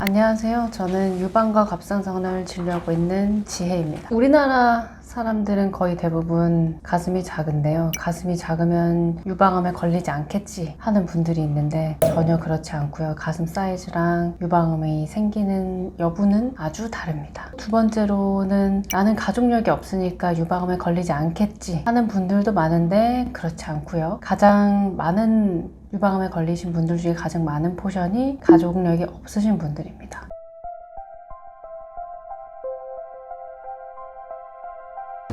안녕하세요. 저는 유방과 갑상선을 진료하고 있는 지혜입니다. 우리나라 사람들은 거의 대부분 가슴이 작은데요. 가슴이 작으면 유방암에 걸리지 않겠지 하는 분들이 있는데 전혀 그렇지 않고요. 가슴 사이즈랑 유방암이 생기는 여부는 아주 다릅니다. 두 번째로는 나는 가족력이 없으니까 유방암에 걸리지 않겠지 하는 분들도 많은데 그렇지 않고요. 가장 많은 유방암에 걸리신 분들 중에 가장 많은 포션이 가족력이 없으신 분들입니다.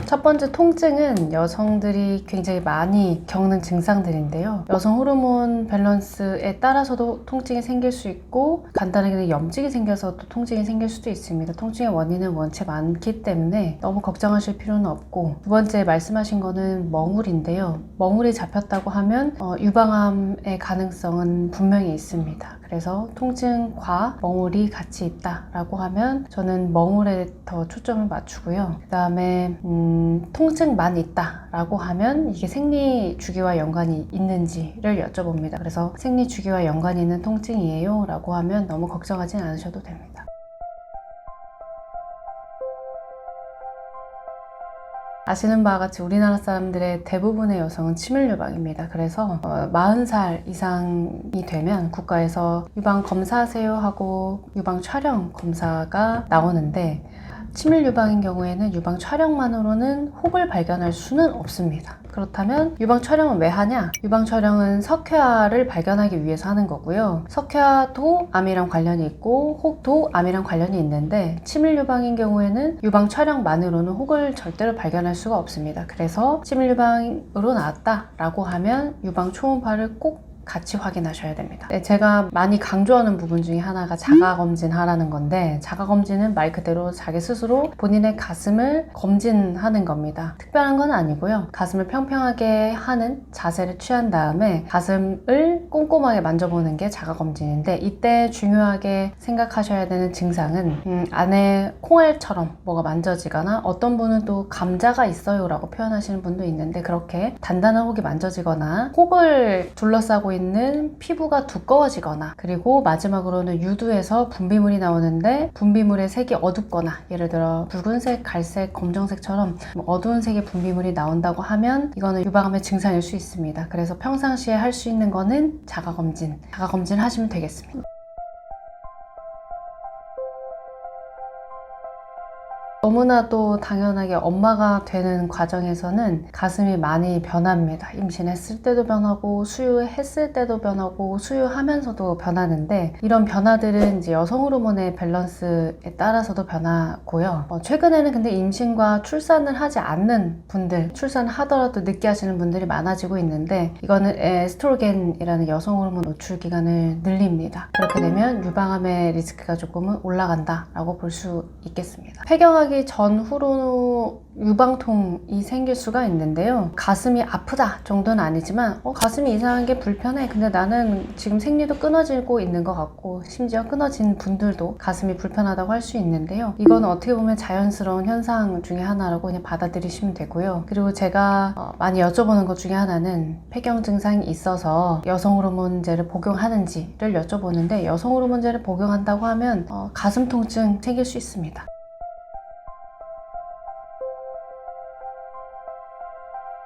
첫 번째 통증은 여성들이 굉장히 많이 겪는 증상들인데요. 여성 호르몬 밸런스에 따라서도 통증이 생길 수 있고 간단하게 염증이 생겨서도 통증이 생길 수도 있습니다. 통증의 원인은 원체 많기 때문에 너무 걱정하실 필요는 없고, 두 번째 말씀하신 거는 멍울인데요. 멍울이 잡혔다고 하면 유방암의 가능성은 분명히 있습니다. 그래서 통증과 멍울이 같이 있다라고 하면 저는 멍울에 더 초점을 맞추고요. 그 다음에 통증만 있다라고 하면 이게 생리 주기와 연관이 있는지를 여쭤봅니다. 그래서 생리 주기와 연관이 있는 통증이에요 라고 하면 너무 걱정하지 않으셔도 됩니다. 아시는 바와 같이 우리나라 사람들의 대부분의 여성은 치밀 유방입니다. 그래서 40살 이상이 되면 국가에서 유방 검사하세요 하고 유방 촬영 검사가 나오는데, 치밀 유방인 경우에는 유방 촬영만으로는 혹을 발견할 수는 없습니다. 그렇다면 유방 촬영은 왜 하냐? 유방 촬영은 석회화를 발견하기 위해서 하는 거고요. 석회화도 암이랑 관련이 있고 혹도 암이랑 관련이 있는데, 치밀 유방인 경우에는 유방 촬영만으로는 혹을 절대로 발견할 수가 없습니다. 그래서 치밀 유방으로 나왔다라고 하면 유방 초음파를 꼭 같이 확인하셔야 됩니다. 네, 제가 많이 강조하는 부분 중에 하나가 자가검진 하라는 건데, 자가검진은 말 그대로 자기 스스로 본인의 가슴을 검진하는 겁니다. 특별한 건 아니고요. 가슴을 평평하게 하는 자세를 취한 다음에 가슴을 꼼꼼하게 만져보는 게 자가검진인데, 이때 중요하게 생각하셔야 되는 증상은 안에 콩알처럼 뭐가 만져지거나, 어떤 분은 또 감자가 있어요 라고 표현하시는 분도 있는데, 그렇게 단단한 혹이 만져지거나 혹을 둘러싸고 있는 피부가 두꺼워지거나, 그리고 마지막으로는 유두에서 분비물이 나오는데 분비물의 색이 어둡거나, 예를 들어 붉은색, 갈색, 검정색처럼 어두운 색의 분비물이 나온다고 하면 이거는 유방암의 증상일 수 있습니다. 그래서 평상시에 할 수 있는 거는 자가검진 하시면 되겠습니다. 너무나도 당연하게 엄마가 되는 과정에서는 가슴이 많이 변합니다. 임신했을 때도 변하고 수유했을 때도 변하고 수유하면서도 변하는데, 이런 변화들은 이제 여성 호르몬의 밸런스에 따라서도 변하고요. 최근에는 근데 임신과 출산을 하지 않는 분들, 출산을 하더라도 늦게 하시는 분들이 많아지고 있는데, 이거는 에스트로겐이라는 여성 호르몬 노출 기간을 늘립니다. 그렇게 되면 유방암의 리스크가 조금은 올라간다라고 볼 수 있겠습니다. 폐경하기 전후로 유방통이 생길 수가 있는데요. 가슴이 아프다 정도는 아니지만 가슴이 이상한 게 불편해, 근데 나는 지금 생리도 끊어지고 있는 것 같고, 심지어 끊어진 분들도 가슴이 불편하다고 할 수 있는데요. 이건 어떻게 보면 자연스러운 현상 중에 하나라고 그냥 받아들이시면 되고요. 그리고 제가 많이 여쭤보는 것 중에 하나는 폐경 증상이 있어서 여성 호르몬제를 복용하는지를 여쭤보는데, 여성 호르몬제를 복용한다고 하면 가슴 통증 생길 수 있습니다.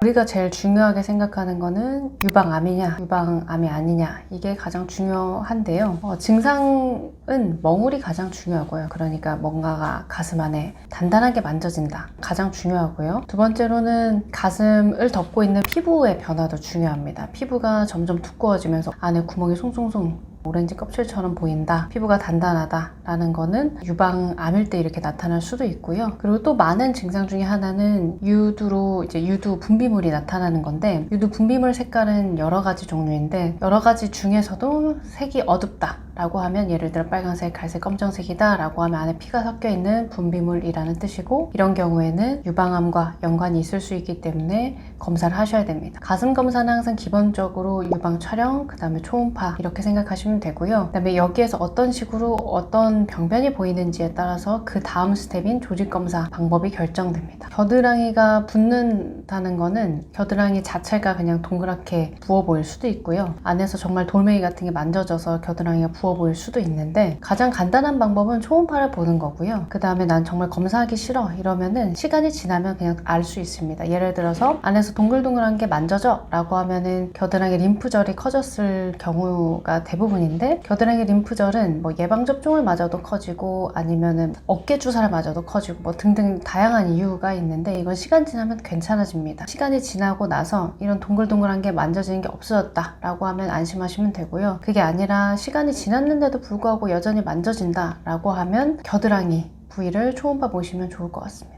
우리가 제일 중요하게 생각하는 거는 유방암이냐 유방암이 아니냐, 이게 가장 중요한데요. 증상은 멍울이 가장 중요하고요. 그러니까 뭔가가 가슴 안에 단단하게 만져진다, 가장 중요하고요. 두 번째로는 가슴을 덮고 있는 피부의 변화도 중요합니다. 피부가 점점 두꺼워지면서 안에 구멍이 송송송 오렌지 껍질처럼 보인다, 피부가 단단하다 라는 거는 유방암일 때 이렇게 나타날 수도 있고요. 그리고 또 많은 증상 중에 하나는 유두로 이제 유두 분비물이 나타나는 건데, 유두 분비물 색깔은 여러 가지 종류인데, 여러 가지 중에서도 색이 어둡다 라고 하면, 예를 들어 빨간색, 갈색, 검정색이다 라고 하면 안에 피가 섞여 있는 분비물이라는 뜻이고, 이런 경우에는 유방암과 연관이 있을 수 있기 때문에 검사를 하셔야 됩니다. 가슴 검사는 항상 기본적으로 유방 촬영, 그 다음에 초음파 이렇게 생각하시면 생각하시면 되고요. 그다음에 여기에서 어떤 식으로 어떤 병변이 보이는지에 따라서 그 다음 스텝인 조직검사 방법이 결정됩니다. 겨드랑이가 붓는다는 거는 겨드랑이 자체가 그냥 동그랗게 부어 보일 수도 있고요. 안에서 정말 돌멩이 같은 게 만져져서 겨드랑이가 부어 보일 수도 있는데, 가장 간단한 방법은 초음파를 보는 거고요. 그 다음에 난 정말 검사하기 싫어 이러면은 시간이 지나면 그냥 알 수 있습니다. 예를 들어서 안에서 동글동글한 게 만져져 라고 하면은 겨드랑이 림프절이 커졌을 경우가 대부분인데, 겨드랑이 림프절은 뭐 예방접종을 맞아도 커지고 아니면은 어깨 주사를 맞아도 커지고 뭐 등등 다양한 이유가 있는데, 이건 시간 지나면 괜찮아집니다. 시간이 지나고 나서 이런 동글동글한 게 만져지는 게 없어졌다 라고 하면 안심하시면 되고요. 그게 아니라 시간이 지났는데도 불구하고 여전히 만져진다 라고 하면 겨드랑이 부위를 초음파 보시면 좋을 것 같습니다.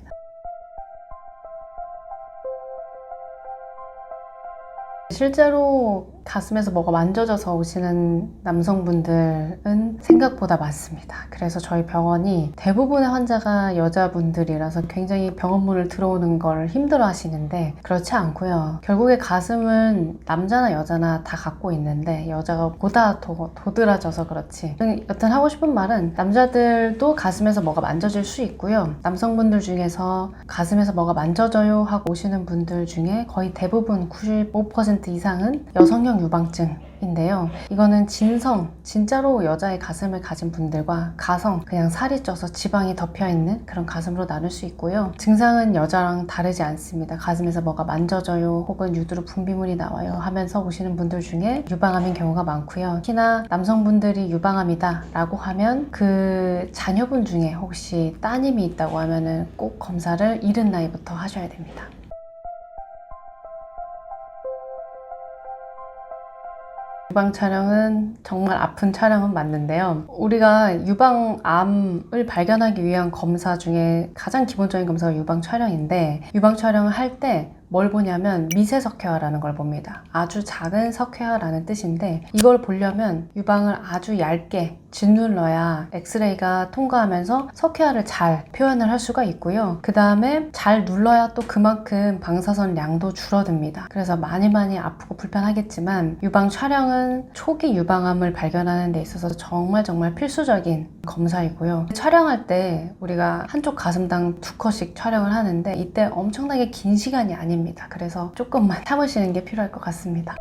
실제로 가슴에서 뭐가 만져져서 오시는 남성분들은 생각보다 많습니다. 그래서 저희 병원이 대부분의 환자가 여자분들이라서 굉장히 병원문을 들어오는 걸 힘들어 하시는데, 그렇지 않고요. 결국에 가슴은 남자나 여자나 다 갖고 있는데 여자가 보다 더 도드라져서 그렇지. 여튼 하고 싶은 말은, 남자들도 가슴에서 뭐가 만져질 수 있고요. 남성분들 중에서 가슴에서 뭐가 만져져요 하고 오시는 분들 중에 거의 대부분 95% 이상은 여성형 유방증인데요. 이거는 진성, 진짜로 여자의 가슴을 가진 분들과 가성, 그냥 살이 쪄서 지방이 덮여있는 그런 가슴으로 나눌 수 있고요. 증상은 여자랑 다르지 않습니다. 가슴에서 뭐가 만져져요 혹은 유두로 분비물이 나와요 하면서 오시는 분들 중에 유방암인 경우가 많고요. 특히나 남성분들이 유방암이다 라고 하면 그 자녀분 중에 혹시 따님이 있다고 하면은 꼭 검사를 이른 나이부터 하셔야 됩니다. 유방 촬영은 정말 아픈 촬영은 맞는데요. 우리가 유방암을 발견하기 위한 검사 중에 가장 기본적인 검사가 유방 촬영인데, 유방 촬영을 할 때 뭘 보냐면 미세 석회화라는 걸 봅니다. 아주 작은 석회화라는 뜻인데, 이걸 보려면 유방을 아주 얇게 짓눌러야 엑스레이가 통과하면서 석회화를 잘 표현을 할 수가 있고요. 그 다음에 잘 눌러야 또 그만큼 방사선 양도 줄어듭니다. 그래서 많이 아프고 불편하겠지만, 유방 촬영은 초기 유방암을 발견하는 데 있어서 정말 필수적인 검사이고요. 촬영할 때 우리가 한쪽 가슴당 2컷씩 촬영을 하는데, 이때 엄청나게 긴 시간이 아닙니다. 그래서 조금만 참으시는 게 필요할 것 같습니다.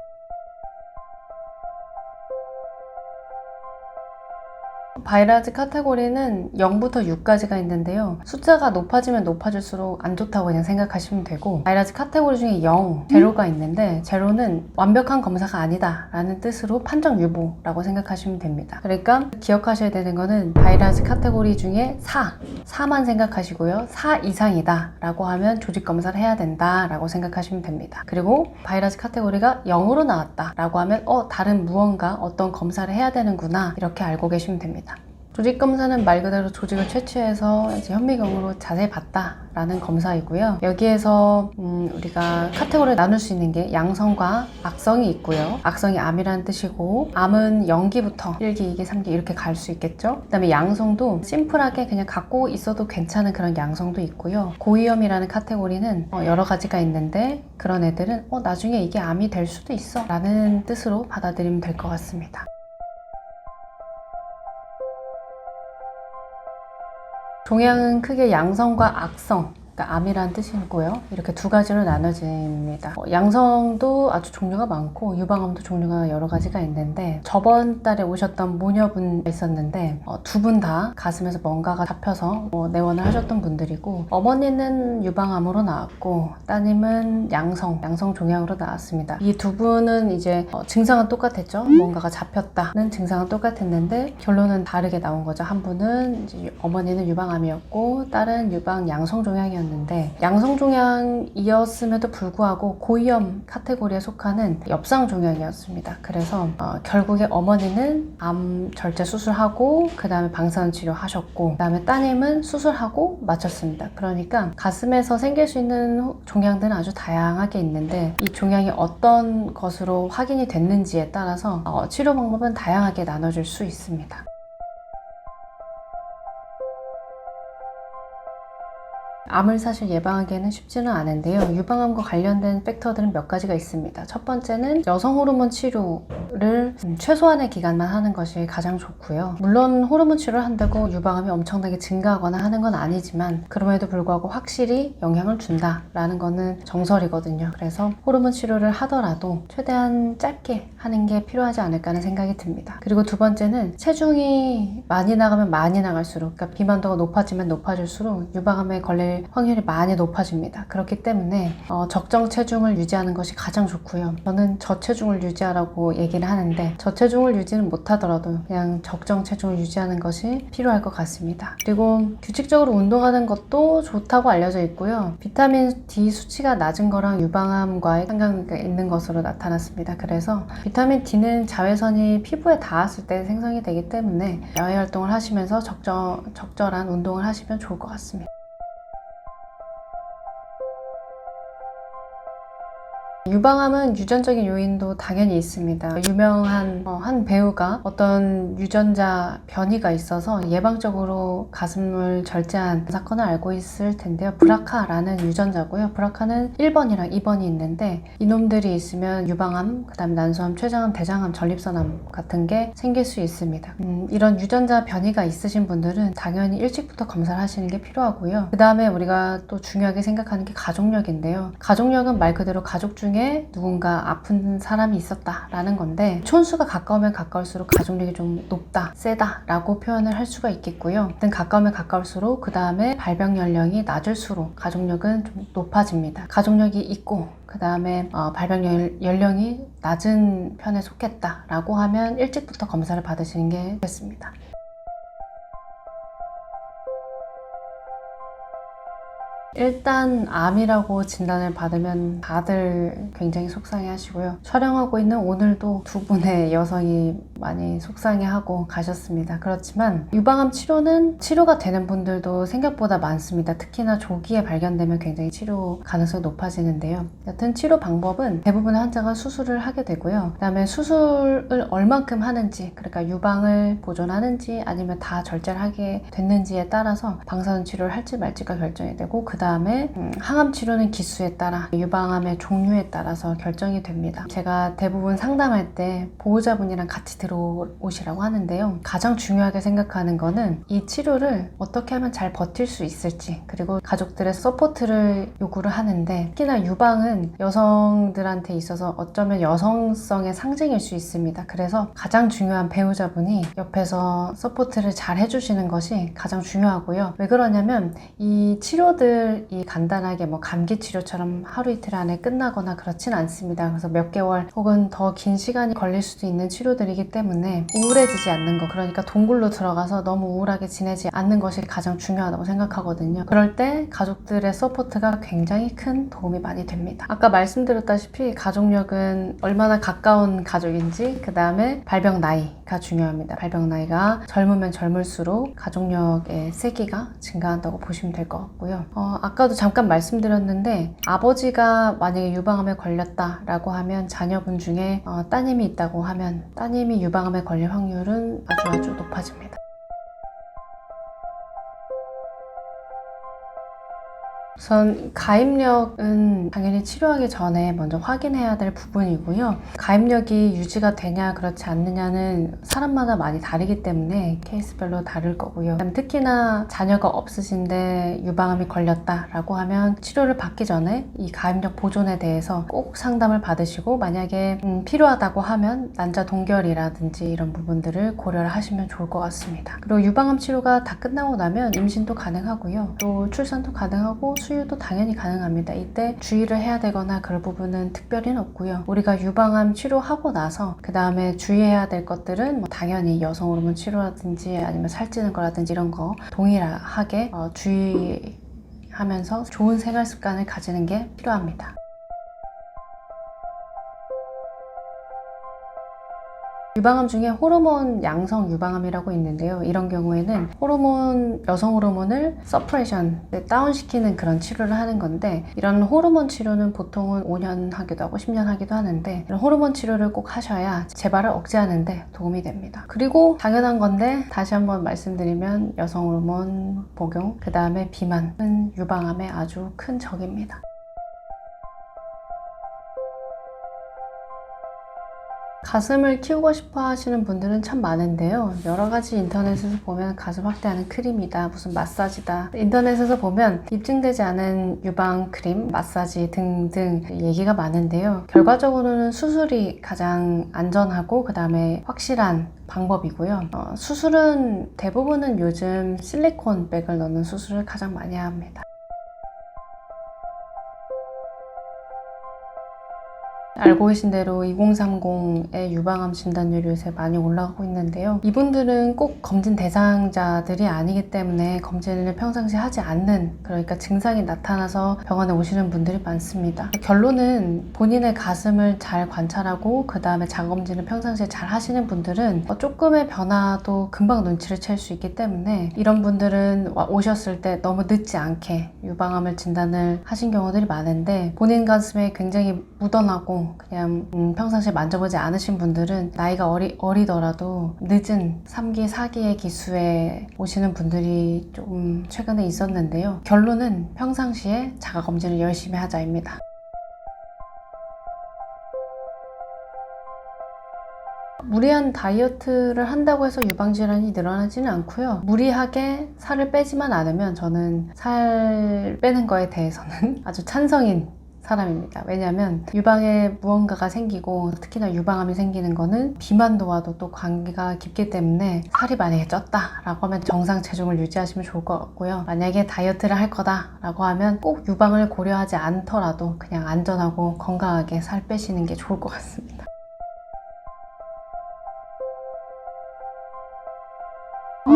바이러스 카테고리는 0부터 6까지가 있는데요. 숫자가 높아지면 높아질수록 안 좋다고 그냥 생각하시면 되고, 바이러스 카테고리 중에 0, 제로가 있는데, 제로는 완벽한 검사가 아니다 라는 뜻으로 판정 유보라고 생각하시면 됩니다. 그러니까 기억하셔야 되는 거는 바이러스 카테고리 중에 4만 생각하시고요. 4 이상이다 라고 하면 조직 검사를 해야 된다 라고 생각하시면 됩니다. 그리고 바이러스 카테고리가 0으로 나왔다 라고 하면 다른 무언가 어떤 검사를 해야 되는구나, 이렇게 알고 계시면 됩니다. 조직검사는 말 그대로 조직을 채취해서 이제 현미경으로 자세히 봤다라는 검사이고요. 여기에서 우리가 카테고리를 나눌 수 있는 게 양성과 악성이 있고요. 악성이 암이라는 뜻이고, 암은 0기부터 1기, 2기, 3기 이렇게 갈 수 있겠죠. 그 다음에 양성도 심플하게 그냥 갖고 있어도 괜찮은 그런 양성도 있고요. 고위험이라는 카테고리는 여러 가지가 있는데, 그런 애들은 나중에 이게 암이 될 수도 있어 라는 뜻으로 받아들이면 될 것 같습니다. 종양은 크게 양성과 악성, 그러니까 암이라는 뜻이고요. 이렇게 두 가지로 나눠집니다. 양성도 아주 종류가 많고 유방암도 종류가 여러 가지가 있는데, 저번 달에 오셨던 모녀분 있었는데 두 분 다 가슴에서 뭔가가 잡혀서 내원을 하셨던 분들이고, 어머니는 유방암으로 나왔고 따님은 양성 종양으로 나왔습니다. 이 두 분은 이제 증상은 똑같았죠. 뭔가가 잡혔다는 증상은 똑같았는데 결론은 다르게 나온 거죠. 한 분은 이제 어머니는 유방암이었고 딸은 유방 양성 종양이었는데, 양성종양이었음에도 불구하고 고위험 카테고리에 속하는 엽상종양이었습니다. 그래서 결국에 어머니는 암 절제 수술하고 그 다음에 방사선 치료하셨고, 그 다음에 따님은 수술하고 마쳤습니다. 그러니까 가슴에서 생길 수 있는 종양들은 아주 다양하게 있는데, 이 종양이 어떤 것으로 확인이 됐는지에 따라서 치료 방법은 다양하게 나눠질 수 있습니다. 암을 사실 예방하기에는 쉽지는 않은데요. 유방암과 관련된 팩터들은 몇 가지가 있습니다. 첫 번째는 여성 호르몬 치료를 최소한의 기간만 하는 것이 가장 좋고요. 물론 호르몬 치료를 한다고 유방암이 엄청나게 증가하거나 하는 건 아니지만 그럼에도 불구하고 확실히 영향을 준다라는 거는 정설이거든요. 그래서 호르몬 치료를 하더라도 최대한 짧게 하는 게 필요하지 않을까 하는 생각이 듭니다. 그리고 두 번째는 체중이 많이 나가면 많이 나갈수록, 그러니까 비만도가 높아지면 높아질수록 유방암에 걸릴 확률이 많이 높아집니다. 그렇기 때문에 적정 체중을 유지하는 것이 가장 좋고요. 저는 저체중을 유지하라고 얘기를 하는데 저체중을 유지는 못하더라도 그냥 적정 체중을 유지하는 것이 필요할 것 같습니다. 그리고 규칙적으로 운동하는 것도 좋다고 알려져 있고요. 비타민 D 수치가 낮은 거랑 유방암과의 상관관계가 있는 것으로 나타났습니다. 그래서 비타민 D는 자외선이 피부에 닿았을 때 생성이 되기 때문에 야외 활동을 하시면서 적절한 운동을 하시면 좋을 것 같습니다. 유방암은 유전적인 요인도 당연히 있습니다. 유명한 한 배우가 어떤 유전자 변이가 있어서 예방적으로 가슴을 절제한 사건을 알고 있을 텐데요. 브라카라는 유전자고요. 브라카는 1번이랑 2번이 있는데 이놈들이 있으면 유방암, 그 다음에 난소암, 췌장암, 대장암, 전립선암 같은 게 생길 수 있습니다. 이런 유전자 변이가 있으신 분들은 당연히 일찍부터 검사를 하시는 게 필요하고요. 그 다음에 우리가 또 중요하게 생각하는 게 가족력인데요. 가족력은 말 그대로 가족 중에 누군가 아픈 사람이 있었다라는 건데 촌수가 가까우면 가까울수록 가족력이 좀 높다, 세다 라고 표현을 할 수가 있겠고요. 가까우면 가까울수록 그 다음에 발병 연령이 낮을수록 가족력은 좀 높아집니다. 가족력이 있고 그 다음에 발병 연령이 낮은 편에 속했다라고 하면 일찍부터 검사를 받으시는 게 좋겠습니다. 일단 암이라고 진단을 받으면 다들 굉장히 속상해 하시고요. 촬영하고 있는 오늘도 두 분의 여성이 많이 속상해 하고 가셨습니다. 그렇지만 유방암 치료는 치료가 되는 분들도 생각보다 많습니다. 특히나 조기에 발견되면 굉장히 치료 가능성이 높아지는데요. 여튼 치료 방법은 대부분의 환자가 수술을 하게 되고요. 그 다음에 수술을 얼만큼 하는지, 그러니까 유방을 보존하는지 아니면 다 절제를 하게 됐는지에 따라서 방사선 치료를 할지 말지가 결정이 되고 그 다음에 항암 치료는 기수에 따라 유방암의 종류에 따라서 결정이 됩니다. 제가 대부분 상담할 때 보호자분이랑 같이 들어오시라고 하는데요. 가장 중요하게 생각하는 거는 이 치료를 어떻게 하면 잘 버틸 수 있을지, 그리고 가족들의 서포트를 요구를 하는데 특히나 유방은 여성들한테 있어서 어쩌면 여성성의 상징일 수 있습니다. 그래서 가장 중요한 배우자분이 옆에서 서포트를 잘 해주시는 것이 가장 중요하고요. 왜 그러냐면 이 치료들이 간단하게 뭐 감기 치료처럼 하루 이틀 안에 끝나거나 그렇진 않습니다. 그래서 몇 개월 혹은 더 긴 시간이 걸릴 수도 있는 치료들이기 때문에 우울해지지 않는 것, 그러니까 동굴로 들어가서 너무 우울하게 지내지 않는 것이 가장 중요하다고 생각하거든요. 그럴 때 가족들의 서포트가 굉장히 큰 도움이 많이 됩니다. 아까 말씀드렸다시피 가족력은 얼마나 가까운 가족인지, 그 다음에 발병 나이가 중요합니다. 발병 나이가 젊으면 젊을수록 가족력의 세기가 증가한다고 보시면 될 것 같고요. 아까도 잠깐 말씀드렸는데 아버지가 만약에 유방암에 걸렸다라고 하면 자녀분 중에 따님이 있다고 하면 따님이 유방암에 걸릴 확률은 아주 높아집니다. 우선 가입력은 당연히 치료하기 전에 먼저 확인해야 될 부분이고요. 가입력이 유지가 되냐 그렇지 않느냐는 사람마다 많이 다르기 때문에 케이스별로 다를 거고요. 특히나 자녀가 없으신데 유방암이 걸렸다라고 하면 치료를 받기 전에 이 가입력 보존에 대해서 꼭 상담을 받으시고 만약에 필요하다고 하면 난자 동결이라든지 이런 부분들을 고려를 하시면 좋을 것 같습니다. 그리고 유방암 치료가 다 끝나고 나면 임신도 가능하고요. 또 출산도 가능하고 수유도 당연히 가능합니다. 이때 주의를 해야 되거나 그럴 부분은 특별히는 없고요. 우리가 유방암 치료하고 나서 그 다음에 주의해야 될 것들은 당연히 여성 호르몬 치료라든지 아니면 살찌는 거라든지 이런 거 동일하게 주의하면서 좋은 생활 습관을 가지는 게 필요합니다. 유방암 중에 호르몬 양성 유방암이라고 있는데요. 이런 경우에는 여성 호르몬을 서프레션, 다운시키는 그런 치료를 하는 건데, 이런 호르몬 치료는 보통은 5년 하기도 하고 10년 하기도 하는데, 이런 호르몬 치료를 꼭 하셔야 재발을 억제하는 데 도움이 됩니다. 그리고 당연한 건데 다시 한번 말씀드리면 여성 호르몬 복용, 그 다음에 비만은 유방암의 아주 큰 적입니다. 가슴을 키우고 싶어 하시는 분들은 참 많은데요. 여러 가지 인터넷에서 보면 가슴 확대하는 크림이다, 무슨 마사지다. 인터넷에서 보면 입증되지 않은 유방 크림, 마사지 등등 얘기가 많은데요. 결과적으로는 수술이 가장 안전하고 그 다음에 확실한 방법이고요. 수술은 대부분은 요즘 실리콘 백을 넣는 수술을 가장 많이 합니다. 알고 계신 대로 2030의 유방암 진단율이 요새 많이 올라가고 있는데요. 이분들은 꼭 검진 대상자들이 아니기 때문에 검진을 평상시 하지 않는, 그러니까 증상이 나타나서 병원에 오시는 분들이 많습니다. 결론은 본인의 가슴을 잘 관찰하고 그 다음에 자가검진을 평상시에 잘 하시는 분들은 조금의 변화도 금방 눈치를 챌 수 있기 때문에 이런 분들은 오셨을 때 너무 늦지 않게 유방암을 진단을 하신 경우들이 많은데, 본인 가슴에 굉장히 묻어나고 그냥 평상시에 만져보지 않으신 분들은 나이가 어리더라도 늦은 3기, 4기의 기수에 오시는 분들이 좀 최근에 있었는데요. 결론은 평상시에 자가검진을 열심히 하자입니다. 무리한 다이어트를 한다고 해서 유방질환이 늘어나지는 않고요. 무리하게 살을 빼지만 않으면 저는 살 빼는 거에 대해서는 아주 찬성인 사람입니다. 왜냐하면 유방에 무언가가 생기고 특히나 유방암이 생기는 거는 비만도와도 또 관계가 깊기 때문에, 살이 만약에 쪘다 라고 하면 정상 체중을 유지하시면 좋을 것 같고요. 만약에 다이어트를 할 거다 라고 하면 꼭 유방을 고려하지 않더라도 그냥 안전하고 건강하게 살 빼시는 게 좋을 것 같습니다.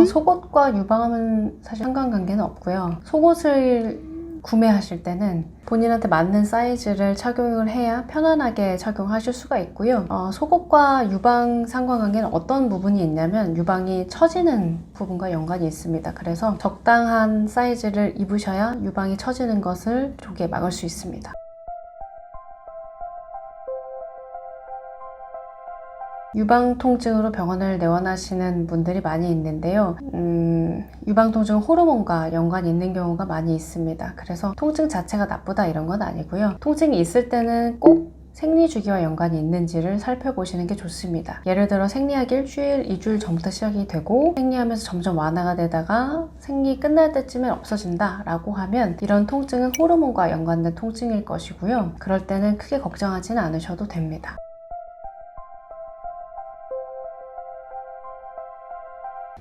속옷과 유방암은 사실 상관관계는 없고요. 속옷을 구매하실 때는 본인한테 맞는 사이즈를 착용을 해야 편안하게 착용하실 수가 있고요. 속옷과 유방 상관관계는 어떤 부분이 있냐면 유방이 처지는 부분과 연관이 있습니다. 그래서 적당한 사이즈를 입으셔야 유방이 처지는 것을 조기에 막을 수 있습니다. 유방 통증으로 병원을 내원하시는 분들이 많이 있는데요. 유방 통증은 호르몬과 연관이 있는 경우가 많이 있습니다. 그래서 통증 자체가 나쁘다 이런 건 아니고요. 통증이 있을 때는 꼭 생리주기와 연관이 있는지를 살펴보시는 게 좋습니다. 예를 들어 생리하기 일주일, 2주일 전부터 시작이 되고 생리하면서 점점 완화가 되다가 생리 끝날 때쯤에 없어진다 라고 하면 이런 통증은 호르몬과 연관된 통증일 것이고요. 그럴 때는 크게 걱정하지는 않으셔도 됩니다.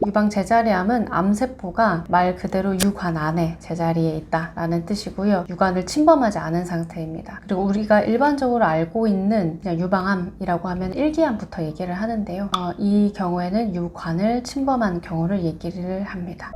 유방 제자리암은 암세포가 말 그대로 유관 안에 제자리에 있다라는 뜻이고요. 유관을 침범하지 않은 상태입니다. 그리고 우리가 일반적으로 알고 있는 그냥 유방암이라고 하면 1기암부터 얘기를 하는데요. 이 경우에는 유관을 침범한 경우를 얘기를 합니다.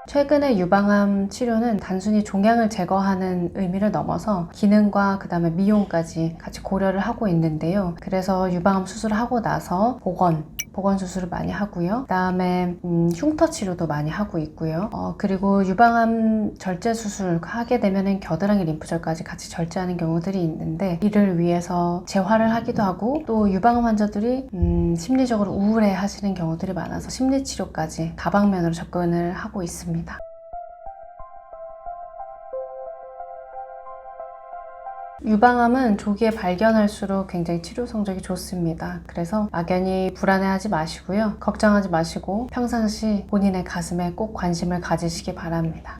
최근에 유방암 치료는 단순히 종양을 제거하는 의미를 넘어서 기능과 그 다음에 미용까지 같이 고려를 하고 있는데요. 그래서 유방암 수술을 하고 나서 복원 수술을 많이 하고요. 그 다음에 흉터 치료도 많이 하고 있고요. 그리고 유방암 절제 수술 하게 되면은 겨드랑이 림프절까지 같이 절제하는 경우들이 있는데, 이를 위해서 재활을 하기도 하고, 또 유방암 환자들이 심리적으로 우울해 하시는 경우들이 많아서 심리치료까지 다방면으로 접근을 하고 있습니다. 유방암은 조기에 발견할수록 굉장히 치료 성적이 좋습니다. 그래서 막연히 불안해하지 마시고요. 걱정하지 마시고 평상시 본인의 가슴에 꼭 관심을 가지시기 바랍니다.